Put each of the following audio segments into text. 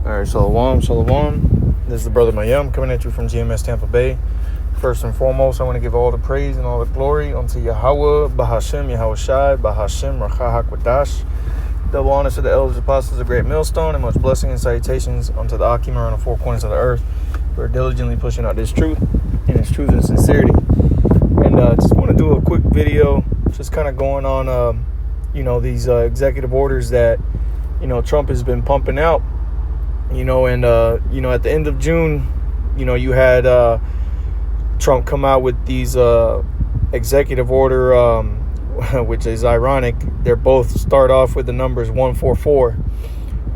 All right, Shalom. This is the brother Mayim coming at you from GMS Tampa Bay. First and foremost, I want to give all the praise and all the glory unto Yahweh, Bahashem, Yahweh Shai, Bahashem, Racha HaKodash. Double honor to the elders, apostles, the great millstone, and much blessing and salutations unto the Akim around the four corners of the earth. We're diligently pushing out this truth, and its truth and sincerity. And just want to do a quick video, just kind of going on, these executive orders that, Trump has been pumping out. At the end of June, you had Trump come out with these executive order, which is ironic. They're both start off with the numbers 144.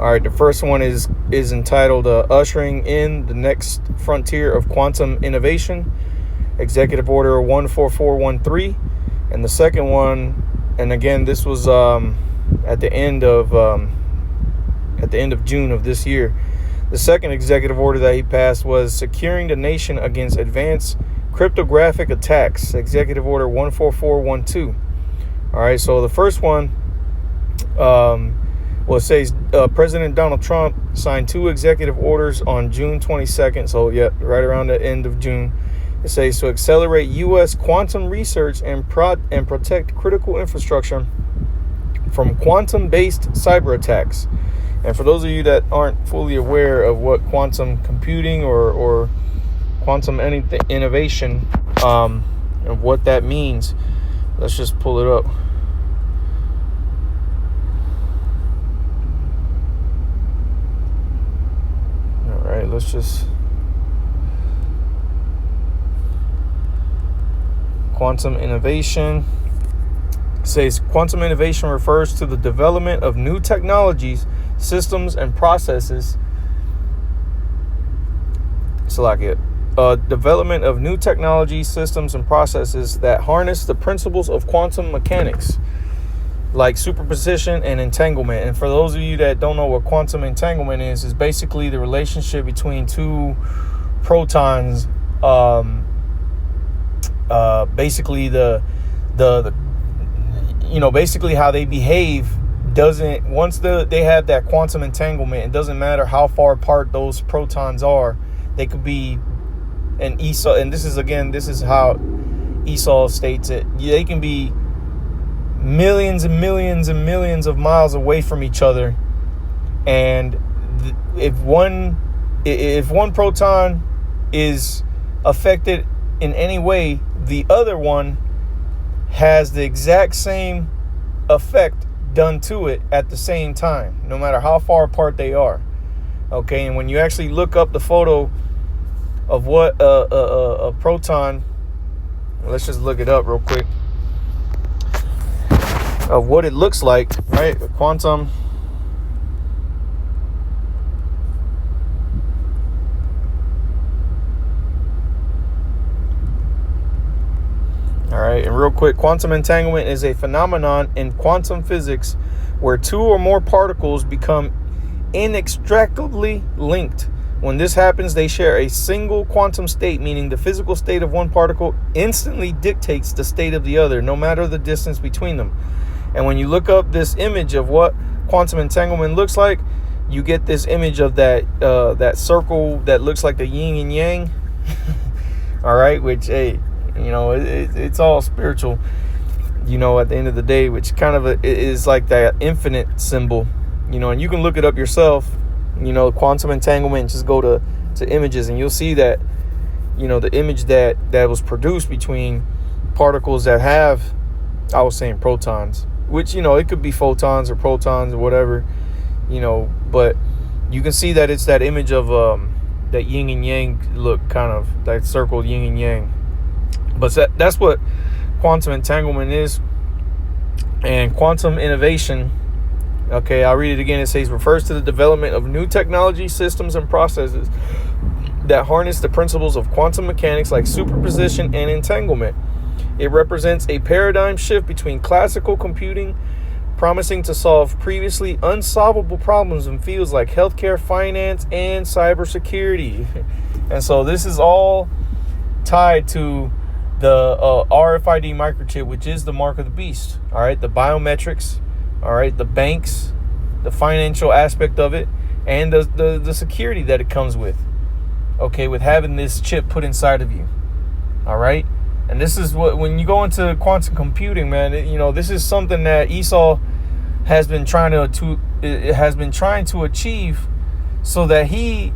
All right, the first one is entitled Ushering in the Next Frontier of Quantum Innovation, Executive Order 14413. And the second one, and again, this was at the end of June of this year. The second executive order that he passed was Securing the Nation Against Advanced Cryptographic Attacks, Executive Order 14412. All right, so the first one, it says President Donald Trump signed two executive orders on June 22nd. So, yeah, right around the end of June. It says to accelerate U.S. quantum research and protect critical infrastructure from quantum-based cyber attacks. And for those of you that aren't fully aware of what quantum computing or quantum innovation, and what that means, let's just pull it up. All right, let's just... Quantum innovation. It says quantum innovation refers to the development of new technologies, systems, and processes. Development of new technology, systems, and processes that harness the principles of quantum mechanics, like superposition and entanglement. And for those of you that don't know what quantum entanglement is basically the relationship between two protons. Basically basically how they behave doesn't, once they have that quantum entanglement, it doesn't matter how far apart those protons are. They could be an Esau, and this is how Esau states it. They can be millions and millions and millions of miles away from each other, and if one proton is affected in any way, the other one has the exact same effect done to it at the same time, no matter how far apart they are. Okay, and when you actually look up the photo of what a proton, let's just look it up real quick, of what it looks like, right? Quantum. All right, and real quick, quantum entanglement is a phenomenon in quantum physics where two or more particles become inextricably linked. When this happens, they share a single quantum state, meaning the physical state of one particle instantly dictates the state of the other, no matter the distance between them. And when you look up this image of what quantum entanglement looks like, you get this image of that circle that looks like the yin and yang. All right, which, hey, it's all spiritual, at the end of the day, which kind of is like that infinite symbol, and you can look it up yourself, quantum entanglement, just go to images and you'll see that, the image that was produced between particles that have, I was saying protons, which, it could be photons or protons or whatever, but you can see that it's that image of that yin and yang look, kind of that circle yin and yang. But that's what quantum entanglement is. And quantum innovation, okay, I'll read it again. It says, refers to the development of new technology, systems, and processes that harness the principles of quantum mechanics like superposition and entanglement. It represents a paradigm shift between classical computing, promising to solve previously unsolvable problems in fields like healthcare, finance, and cybersecurity. And so this is all tied to the RFID microchip, which is the mark of the beast. All right, the biometrics, all right, the banks, the financial aspect of it, and the security that it comes with. Okay, with having this chip put inside of you. All right. And this is what, when you go into quantum computing, man, this is something that Esau has been trying to achieve, so that he,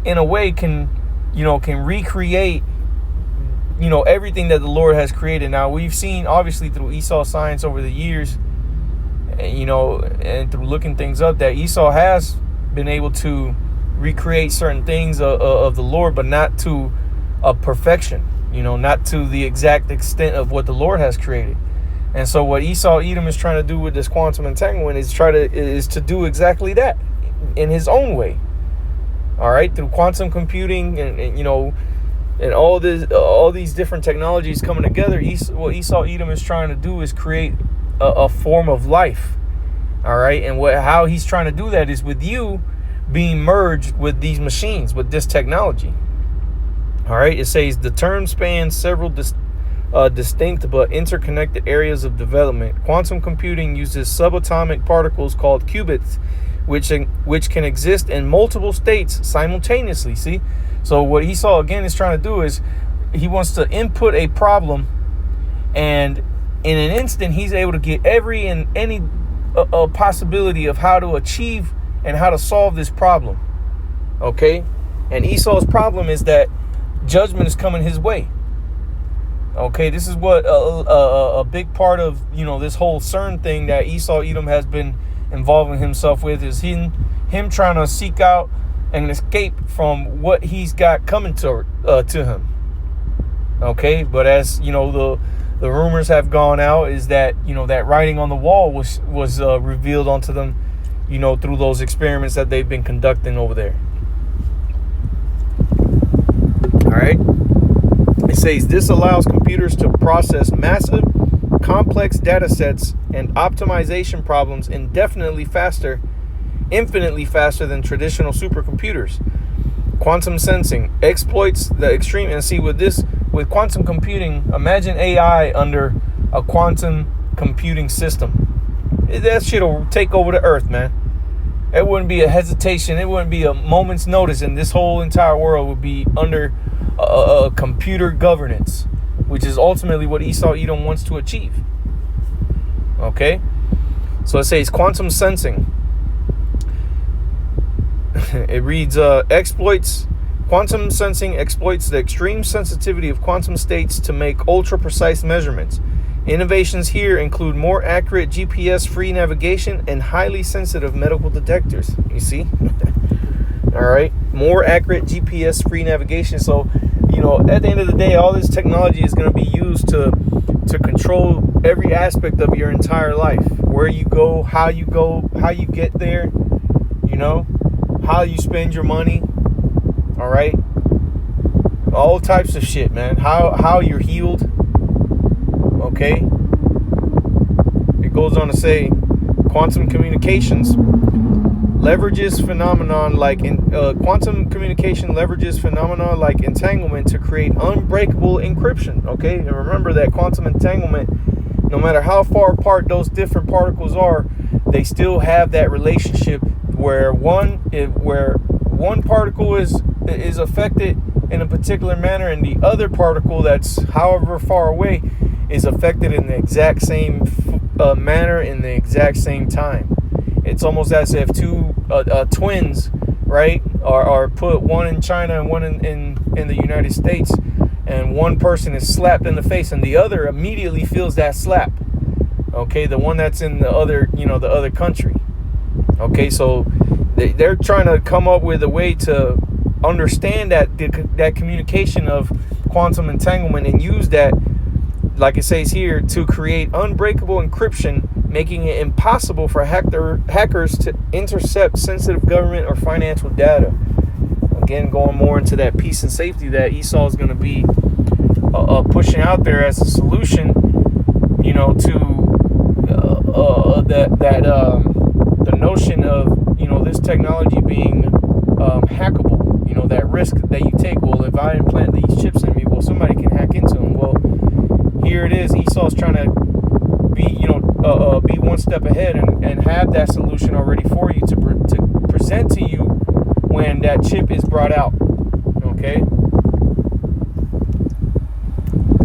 in a way, can recreate, everything that the Lord has created. Now, we've seen, obviously, through Esau science over the years, and through looking things up, that Esau has been able to recreate certain things of the Lord, but not to a perfection. Not to the exact extent of what the Lord has created. And so what Esau Edom is trying to do with this quantum entanglement is to do exactly that in his own way. All right, through quantum computing and all these different technologies coming together, what Esau Edom is trying to do is create a form of life. All right, and how he's trying to do that is with you being merged with these machines, with this technology. All right, it says the term spans several distinct but interconnected areas of development. Quantum computing uses subatomic particles called qubits, which can exist in multiple states simultaneously. See, so what Esau again is trying to do is he wants to input a problem, and in an instant he's able to get every and any possibility of how to achieve and how to solve this problem. Okay, and Esau's problem is that judgment is coming his way. Okay, this is what a big part of this whole CERN thing that Esau Edom has been involving himself with is him trying to seek out and escape from what he's got coming to him. Okay, but as the rumors have gone out is that that writing on the wall was revealed onto them through those experiments that they've been conducting over there. All right. It says this allows computers to process massive, complex data sets and optimization problems infinitely faster than traditional supercomputers. Quantum sensing exploits the extreme. And see, with quantum computing, imagine AI under a quantum computing system. That shit will take over the earth, man. It wouldn't be a hesitation. It wouldn't be a moment's notice, and this whole entire world would be under a computer governance, which is ultimately what Esau Edom wants to achieve. Okay, so it says quantum sensing. It reads quantum sensing exploits the extreme sensitivity of quantum states to make ultra precise measurements. Innovations here include more accurate GPS-free navigation and highly sensitive medical detectors. You see? All right, more accurate GPS-free navigation. So, at the end of the day, all this technology is going to be used to control every aspect of your entire life. Where you go, how you get there, how you spend your money. All right, all types of shit, man. How you're healed. Okay. It goes on to say, quantum communications leverages phenomenon like quantum communication leverages phenomena like entanglement to create unbreakable encryption. Okay, and remember that quantum entanglement, no matter how far apart those different particles are, they still have that relationship where one particle is affected in a particular manner, and the other particle that's however far away is affected in the exact same manner in the exact same time. It's almost as if two twins, right, are put, one in China and one in the United States, and one person is slapped in the face and the other immediately feels that slap. Okay, the one that's in the other country. Okay, so they're trying to come up with a way to understand that communication of quantum entanglement and use that, like it says here, to create unbreakable encryption, making it impossible for hackers to intercept sensitive government or financial data. Again, going more into that peace and safety that Esau is going to be pushing out there as a solution, to the notion of this technology being hackable. That risk that you take. Well, if I implant these chips in me, well, somebody can hack into them. Well, here it is. Esau's trying to be one step ahead and have that solution already for you to present to you leadership is brought out. Okay.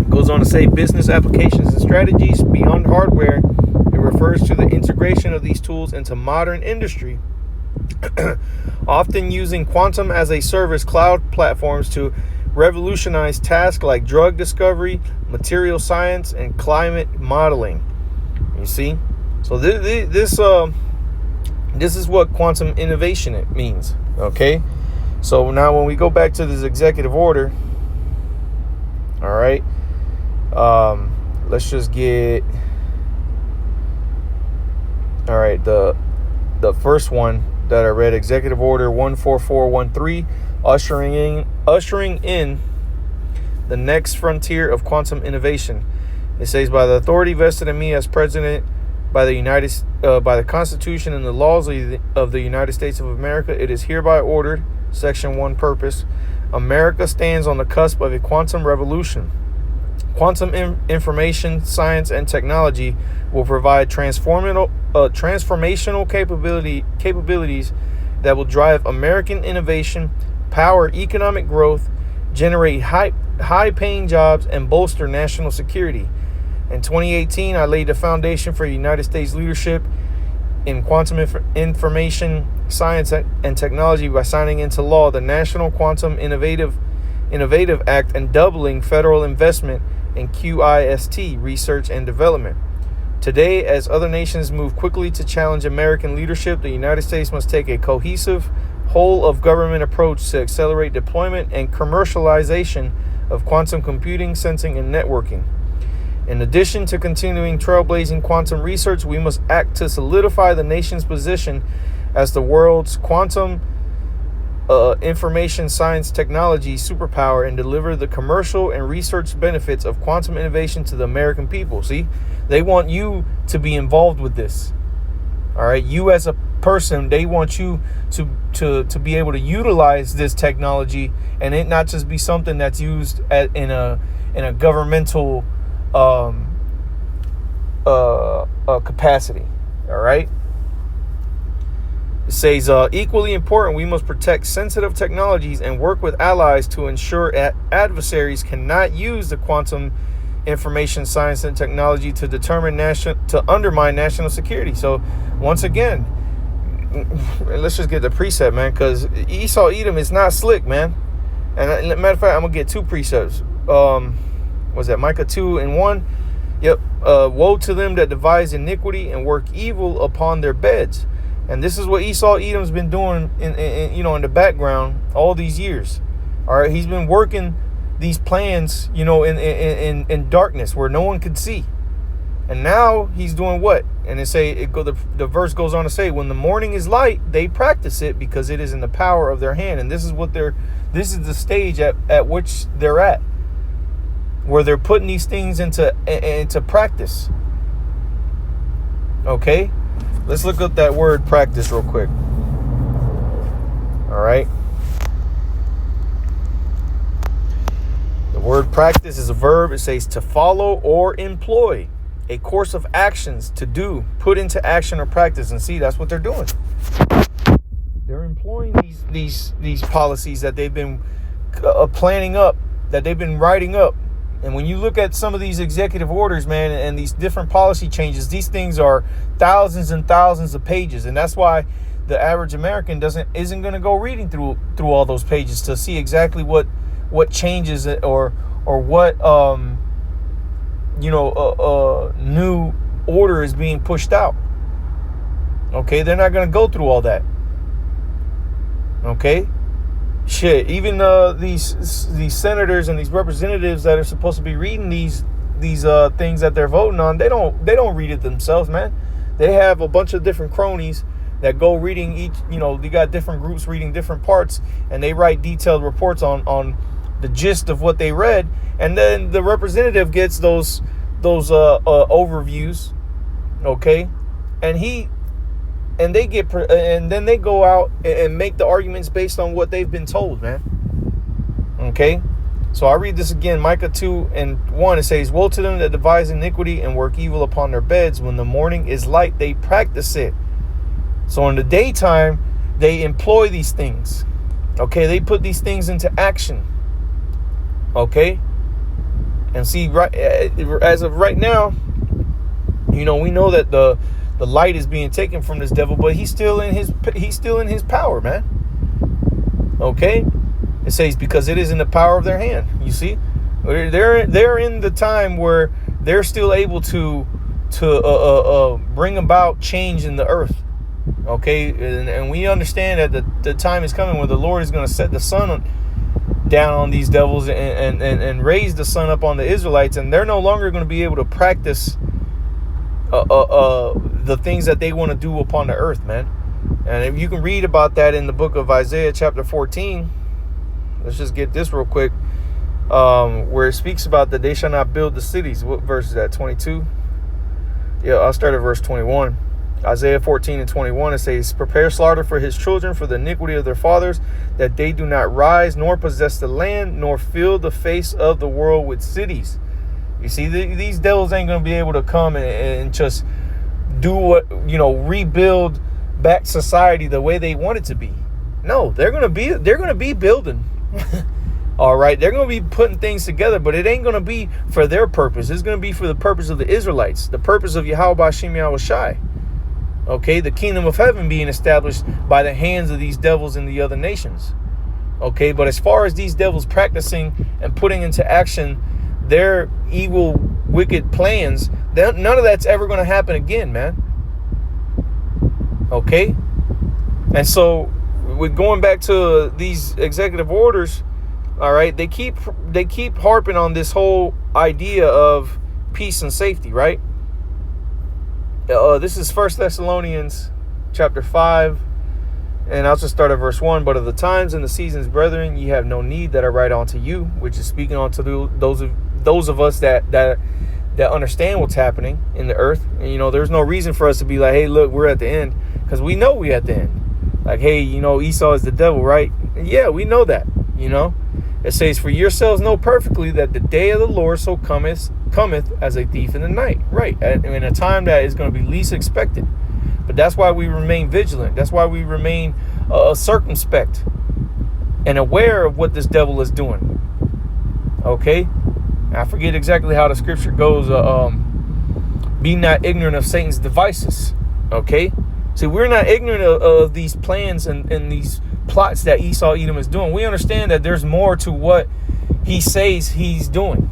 It goes on to say business applications and strategies beyond hardware. It refers to the integration of these tools into modern industry, often using quantum as a service cloud platforms to revolutionize tasks like drug discovery, material science, and climate modeling. You see? So this is what quantum innovation means. Okay? So now when we go back to this executive order, all right, let's just get, all right, the first one that I read, Executive Order 14413, ushering in the next frontier of quantum innovation. It says, by the authority vested in me as president by the Constitution and the laws of the United States of America, it is hereby ordered, Section 1, purpose, America stands on the cusp of a quantum revolution. Quantum information science and technology will provide transformational capabilities that will drive American innovation, power economic growth, generate high-paying jobs, and bolster national security. In 2018, I laid the foundation for United States leadership in quantum information science and technology by signing into law the National Quantum Innovative Act and doubling federal investment in QIST, research and development. Today, as other nations move quickly to challenge American leadership, the United States must take a cohesive, whole-of-government approach to accelerate deployment and commercialization of quantum computing, sensing, and networking. In addition to continuing trailblazing quantum research, we must act to solidify the nation's position as the world's quantum information science technology superpower and deliver the commercial and research benefits of quantum innovation to the American people. See, they want you to be involved with this. All right, you as a person, they want you to be able to utilize this technology and it not just be something that's used in a governmental capacity. All right. It says, equally important, we must protect sensitive technologies and work with allies to ensure adversaries cannot use the quantum information science and technology to undermine national security. So once again, let's just get the precept, man, because Esau Edom is not slick, man. And matter of fact, I'm gonna get two precepts. Was that Micah 2:1? Yep. Woe to them that devise iniquity and work evil upon their beds. And this is what Esau Edom's been doing in the background all these years. All right, he's been working these plans, in darkness where no one could see. And now he's doing what? And the verse goes on to say, when the morning is light, they practice it because it is in the power of their hand. And this is this is the stage at which they're at, where they're putting these things into practice. Okay? Let's look up that word practice real quick. All right. The word practice is a verb. It says to follow or employ a course of actions, to do, put into action or practice. And see, that's what they're doing. They're employing these policies that they've been planning up, that they've been writing up. And when you look at some of these executive orders, man, and these different policy changes, these things are thousands and thousands of pages. And that's why the average American isn't going to go reading through all those pages to see exactly what changes or what new order is being pushed out. Okay, they're not going to go through all that. Okay. Shit, even these senators and these representatives that are supposed to be reading these things that they're voting on, they don't read it themselves, man. They have a bunch of different cronies that go reading each. They got different groups reading different parts, and they write detailed reports on the gist of what they read, and then the representative gets those overviews, okay, and then they go out and make the arguments based on what they've been told, man. Okay? So I read this again, Micah 2:1. It says, woe to them that devise iniquity and work evil upon their beds. When the morning is light, they practice it. So in the daytime, they employ these things. Okay, they put these things into action. Okay, and see, right as of right now, we know that the light is being taken from this devil, but he's still in his power, man. Okay, it says because it is in the power of their hand. You see, they're in the time where they're still able to bring about change in the earth. Okay, and we understand that the time is coming where the Lord is going to set the sun down on these devils and raise the sun up on the Israelites, and they're no longer going to be able to practice the things that they want to do upon the earth, man. And if you can read about that in the book of Isaiah chapter 14, let's just get this real quick, where it speaks about that they shall not build the cities. What verse is that? 22? Yeah, I'll start at verse 21. Isaiah 14 and 21, it says, prepare slaughter for his children for the iniquity of their fathers, that they do not rise nor possess the land, nor fill the face of the world with cities. You see, these devils ain't going to be able to come and just do what, rebuild back society the way they want it to be. No, they're going to be building. All right, they're going to be putting things together, but it ain't going to be for their purpose. It's going to be for the purpose of the Israelites, the purpose of Yahweh B'Shem Yahweh Shai. Okay, the kingdom of heaven being established by the hands of these devils in the other nations. Okay, but as far as these devils practicing and putting into action their evil, wicked plans, none of that's ever going to happen again, man. Okay, and so with going back to these executive orders, all right, they keep harping on this whole idea of peace and safety, right? This is 1 Thessalonians chapter 5, and I'll just start at verse 1. But of the times and the seasons, brethren, ye have no need that I write unto you, which is speaking unto those of us that understand what's happening in the earth. And, there's no reason for us to be like, hey, look, we're at the end, because we know we're at the end. Like, hey, Esau is the devil, right? And yeah, we know that, It says, for yourselves know perfectly that the day of the Lord so cometh as a thief in the night. Right. In a time that is going to be least expected. But that's why we remain vigilant. That's why we remain circumspect and aware of what this devil is doing. Okay. I forget exactly how the scripture goes. Be not ignorant of Satan's devices. Okay. See, we're not ignorant of these plans and these plots that Esau Edom is doing. We understand that there's more to what he says he's doing.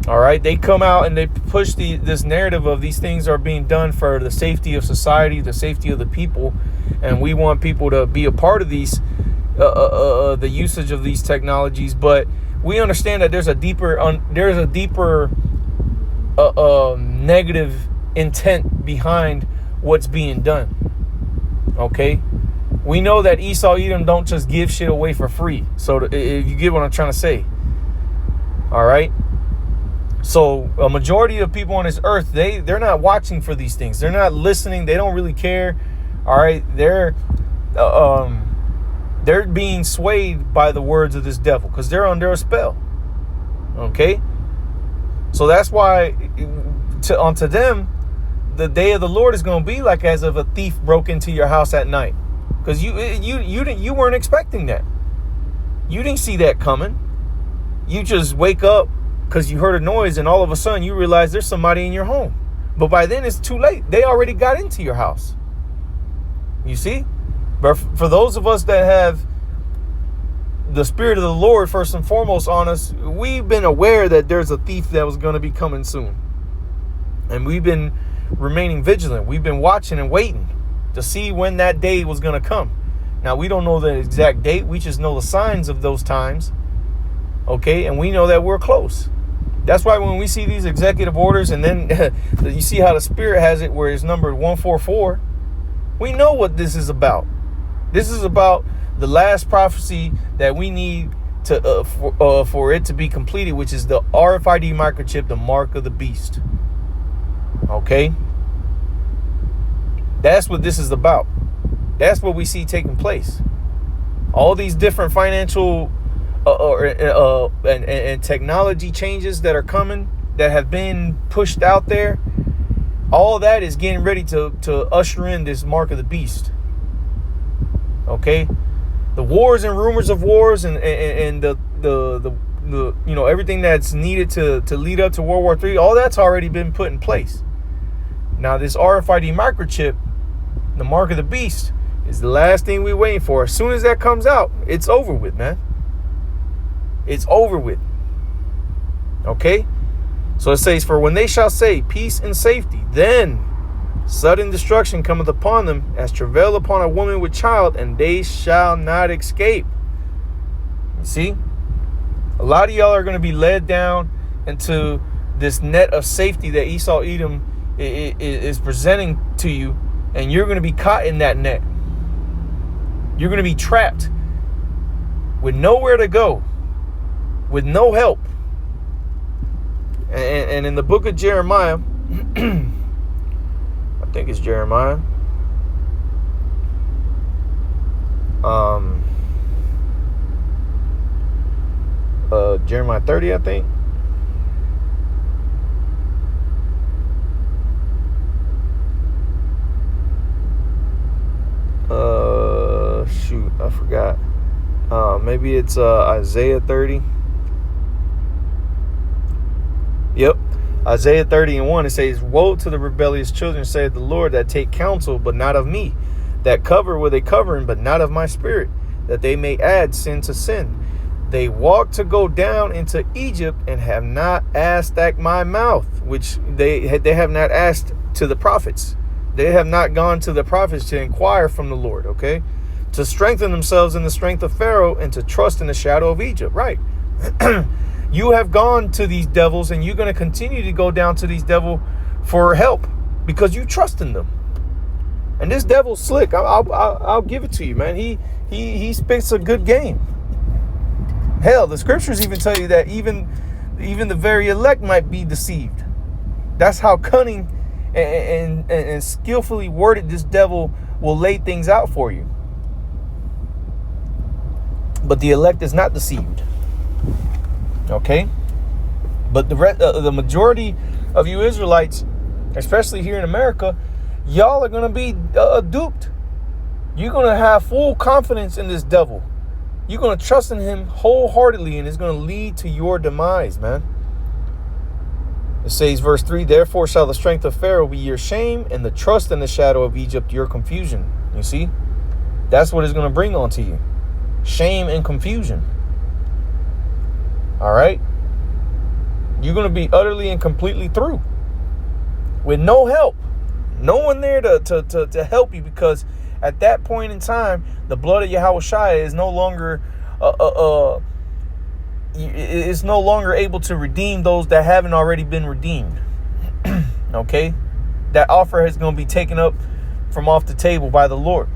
All right, they come out and they push this narrative of these things are being done for the safety of society, the safety of the people, and we want people to be a part of these, the usage of these technologies. But we understand that there's a deeper negative intent behind what's being done. Okay, we know that Esau Edom don't just give shit away for free. So if you get what I'm trying to say, all right. So a majority of people on this earth, they're not watching for these things. They're not listening. They don't really care. All right. They're being swayed by the words of this devil because they're under a spell. Okay. So that's why unto them, the day of the Lord is going to be like as if a thief broke into your house at night, because you weren't expecting that. You didn't see that coming. You just wake up because you heard a noise and all of a sudden you realize there's somebody in your home. But by then it's too late. They already got into your house. You see? But for those of us that have the Spirit of the Lord first and foremost on us, we've been aware that there's a thief that was going to be coming soon. And we've been remaining vigilant. We've been watching and waiting to see when that day was going to come. Now, we don't know the exact date. We just know the signs of those times. Okay? And we know that we're close. That's why when we see these executive orders and then you see how the Spirit has it where it's numbered 144, we know what this is about. This is about the last prophecy that we need to for it to be completed, which is the RFID microchip, the mark of the beast. Okay? That's what this is about. That's what we see taking place. All these different financial and technology changes that are coming, that have been pushed out there, all that is getting ready to usher in this mark of the beast. Okay? The wars and rumors of wars and the everything that's needed to lead up to World War III, all that's already been put in place. Now this RFID microchip, the mark of the beast, is the last thing we're waiting for. As soon as that comes out, it's over with, man. It's over with. Okay? So it says, for when they shall say peace and safety, then sudden destruction cometh upon them as travail upon a woman with child, and they shall not escape. You see? A lot of y'all are going to be led down into this net of safety that Esau Edom is presenting to you, and you're going to be caught in that net. You're going to be trapped with nowhere to go, with no help. And in the book of Jeremiah, I think it's Jeremiah. Jeremiah 30, I think. Shoot, I forgot. Maybe it's Isaiah 30. Yep. Isaiah 30:1, it says, woe to the rebellious children, saith the Lord, that take counsel, but not of me, that cover with a covering, but not of my spirit, that they may add sin to sin. They walk to go down into Egypt and have not asked at my mouth, which they have not asked to the prophets. They have not gone to the prophets to inquire from the Lord, okay? To strengthen themselves in the strength of Pharaoh and to trust in the shadow of Egypt, right? You have gone to these devils, and you're going to continue to go down to these devils for help because you trust in them. And this devil's slick. I'll give it to you, man. He spits a good game. Hell, the scriptures even tell you that even the very elect might be deceived. That's how cunning and skillfully worded this devil will lay things out for you. But the elect is not deceived. Okay, but the majority of you Israelites, especially here in America, y'all are going to be duped. You're going to have full confidence in this devil. You're going to trust in him wholeheartedly, and it's going to lead to your demise, man. It says, verse 3, therefore shall the strength of Pharaoh be your shame, and the trust in the shadow of Egypt your confusion. You see, that's what it's going to bring onto you. Shame and confusion. All right, you're going to be utterly and completely through with no help, no one there to help you, because at that point in time, the blood of Yahushua is no longer is no longer able to redeem those that haven't already been redeemed. Okay, that offer is going to be taken up from off the table by the Lord.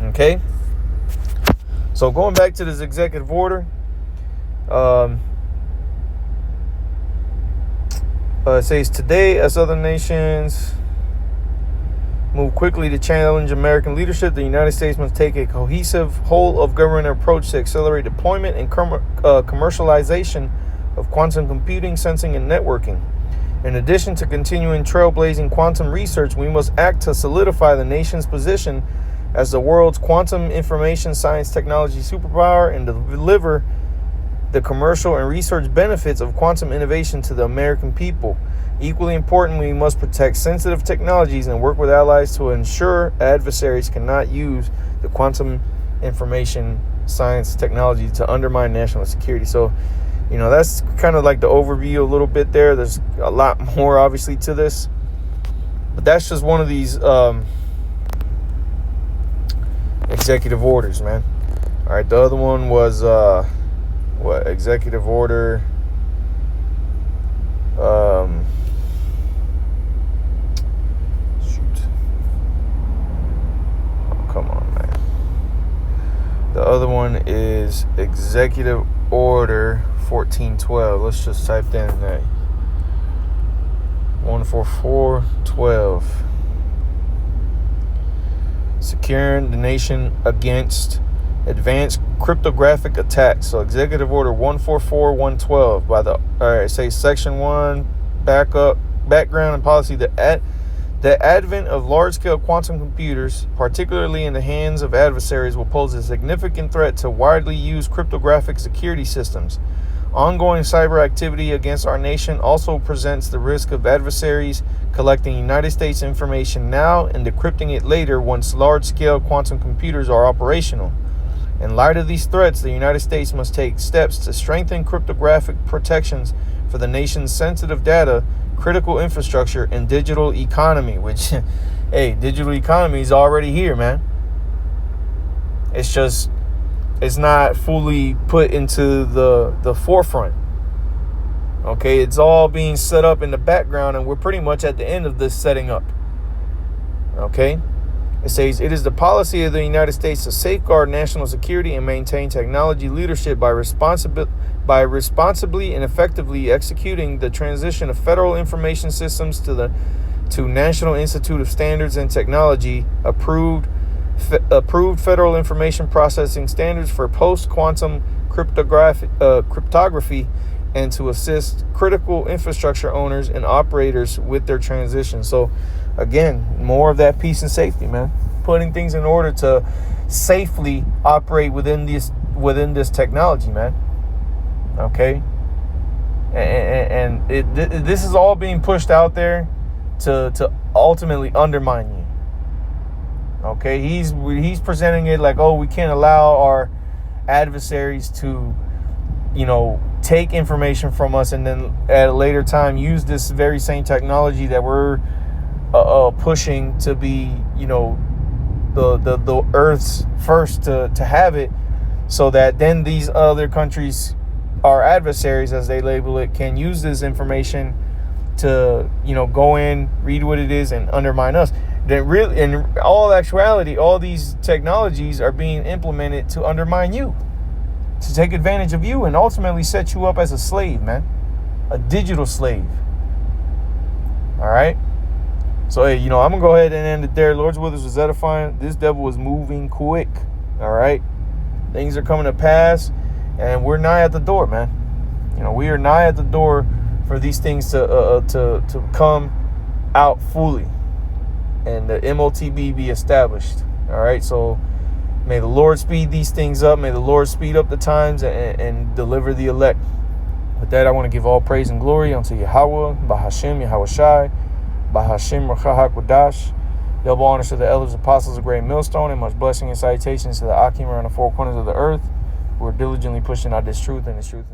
Okay. So going back to this executive order, it says, today as other nations move quickly to challenge American leadership, the United States must take a cohesive whole of government approach to accelerate deployment and commercialization of quantum computing, sensing, and networking. In addition to continuing trailblazing quantum research, we must act to solidify the nation's position as the world's quantum information science technology superpower and deliver the commercial and research benefits of quantum innovation to the American people. Equally important, we must protect sensitive technologies and work with allies to ensure adversaries cannot use the quantum information science technology to undermine national security. So, that's kind of like the overview a little bit there. There's a lot more, obviously, to this. But that's just one of these executive orders, man. All right, the other one was executive order shoot. Oh, come on, man. The other one is executive order 1412. Let's just type that in there. 14412. Securing the nation against advanced cryptographic attacks. So executive order 144112 by the, it says section 1, background and policy, the The advent of large-scale quantum computers, particularly in the hands of adversaries, will pose a significant threat to widely used cryptographic security systems. Ongoing cyber activity against our nation also presents the risk of adversaries collecting United States information now and decrypting it later once large-scale quantum computers are operational. In light of these threats, the United States must take steps to strengthen cryptographic protections for the nation's sensitive data, critical infrastructure, and digital economy, which, hey, digital economy is already here, man. It's not fully put into the forefront. Okay, it's all being set up in the background, and we're pretty much at the end of this setting up. Okay, it says it is the policy of the United States to safeguard national security and maintain technology leadership by responsibly and effectively executing the transition of federal information systems to National Institute of Standards and Technology approved federal information processing standards for post-quantum cryptography, and to assist critical infrastructure owners and operators with their transition. So again, more of that peace and safety, man. Putting things in order to safely operate within this technology, man. Okay, and this is all being pushed out there to ultimately undermine you. Okay, he's presenting it like, oh, we can't allow our adversaries to, take information from us and then at a later time use this very same technology that we're pushing to be, the Earth's first to have it, so that then these other countries, our adversaries as they label it, can use this information to, go in, read what it is, and undermine us. Then really, in all actuality, all these technologies are being implemented to undermine you, to take advantage of you, and ultimately set you up as a slave, man. A digital slave. All right? So, hey, I'm going to go ahead and end it there. Lord's Withers was edifying. This devil was moving quick. All right? Things are coming to pass, and we're nigh at the door, man. We are nigh at the door for these things to come out fully and the MOTB be established. All right? So, may the Lord speed these things up. May the Lord speed up the times and deliver the elect. With that, I want to give all praise and glory unto Yahweh, Bahashem, Yahweh Shai, Bahashem, Rachahak Wadash. Double honors to the elders, apostles of Great Millstone, and much blessing and salutations to the Akim around the four corners of the earth who are diligently pushing out this truth and this truth.